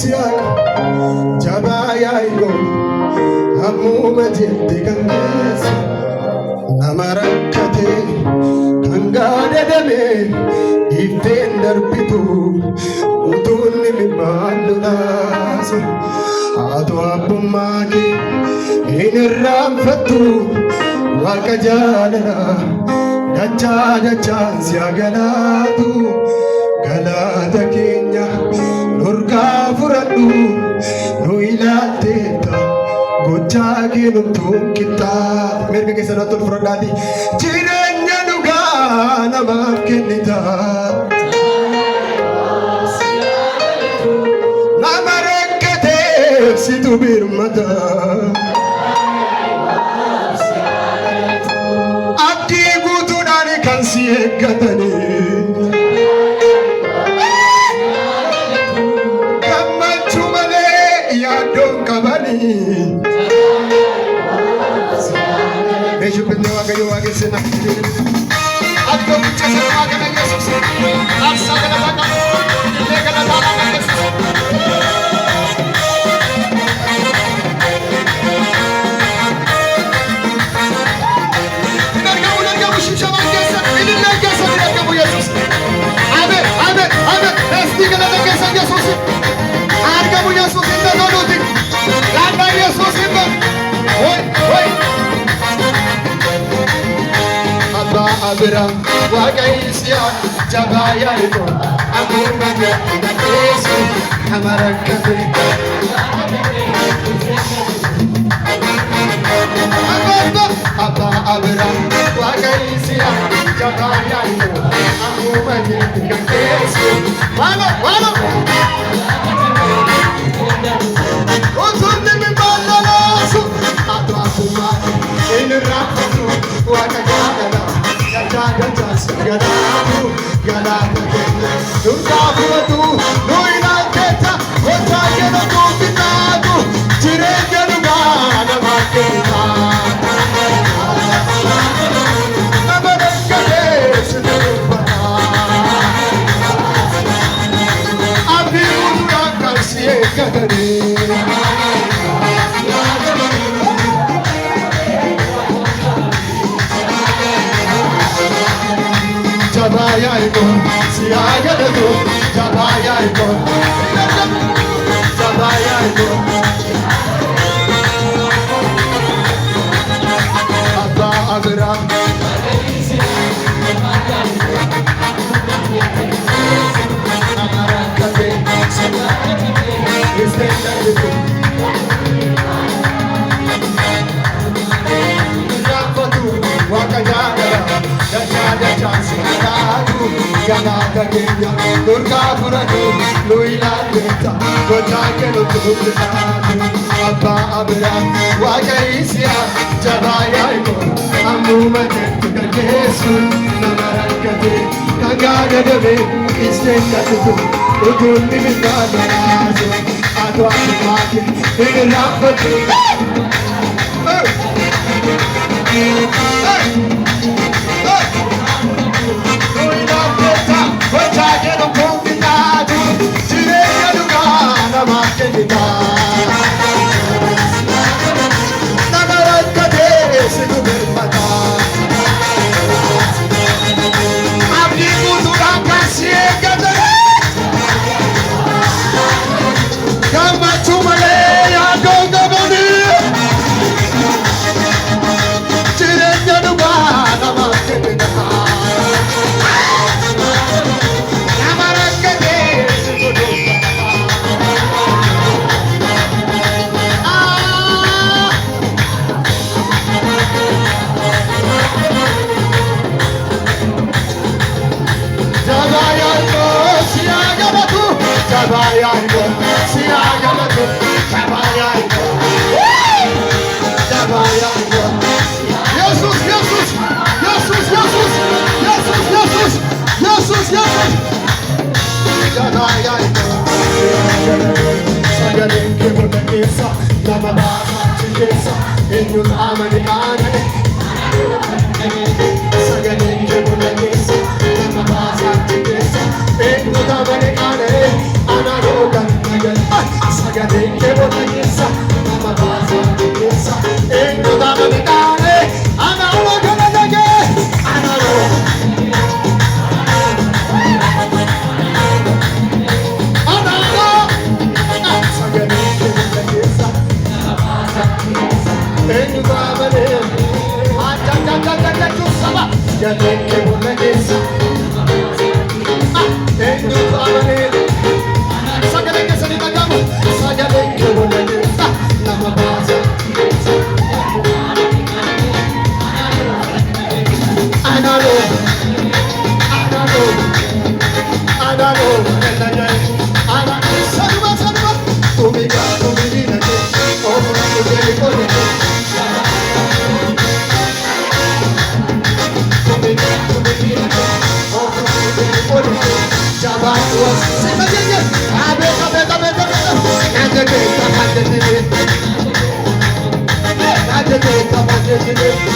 siyaaka jabaa yaa'ikoo ammuma jetti kan keessa nama rakkatee kan gaadadame ifteen darbitu utuunni mibbaan lolaasu haatu abbummaa kee hin irraanfattu waaqa jaalala dachaa dachaan si agalaatu galaata keenya nurkaa fudhadhu nu ilaalteetta gochaa keenumtuun qixxaate mirga keessan otol fudhadhaati jireenya dhugaa namaaf kennita nama rakkateef situ birmata abdii guutuudhaan kan si eeggatanii gammachuu malee yaaddoon qabanii meeshubbinni waaqayyo waaqessina akka buchese waaqana yesus aarsaa galataa qabu illee galataa qabu shimshaman keessa ilillee keessa ni argamu yesus amen amen amen desti galata keessa yesus argamu yesus inda loluuti laannaa yesus himma woy woy abbaa abiraam waaqa yisihaaq jabaa yaa'ikoo ammuma jetti kan keessa nama rakkate Abba Abraham, waaqa yisihaaq jabaa yaa'ikoo ammuma jetti kan keessa waalo utuunni mibbaan lolaasu haatu abbummaa hin irraanfattu waaqa jaalala dachaa dachaan si galaatu galaata keenya nurkaa fudhatu nu ilaalteetta gochaa keenumtuun qixxaatu jireenya dhugaa namaaf kennita nama rakkatee si dubbata abdii guutuudhaan kan si eeggatanii jabaa yaa'ikoo si haa galatu jabaa yaa'ikoo jabaa yaa'ikoo abbaa abiraam nama rakkate ifteen darbitu irraanfatu waaqa jaalala dachaa dachaan si galaatu galaata keenya nurkaa fudhatu nu ilaalteetta gochaa keenumtuun qixxaatu abbaa abiraam waaqa yisihaaq jabaa yaa'ikoo ammuma jetti kan keessa nama rakkate kan gaadadame ifteen darbitu utuunni mibbaan lolaasu haatu abbummaa kee hin irraanfattu gochaa keenumtuun qixxaatu jireenya dhugaa namaaf kennita nama rakkatee situ birmata abdii guutuudhaan kan si eeggatanii gammachuu malee yaaddoon qabanii jireenya dhugaa namaaf kennita nama rakkatee situ jabaa yaa'ikoo si haa galatu jabaa yaa'ikoo si haa galatu jabaa yaa'ikoo jabaa yaa'ikoo yesus yesus yesus yesus yesus yesus yesus yesus jabaa yaa'ikoo sagaleen kee bonna keessa nama baasaatti keessa eenyuun amane aanane sagaleen kee bonna keessa nama baasaatti keessa Sagale bolla keessa eenyutu amanee sagale keessa ni dhagamu sagale bolla keessa nama baasa analo ana sanuma tumiga tumina ke omo kujeli kone tumiga tumina ke omo kujeli kone jabat was simaje abe ajete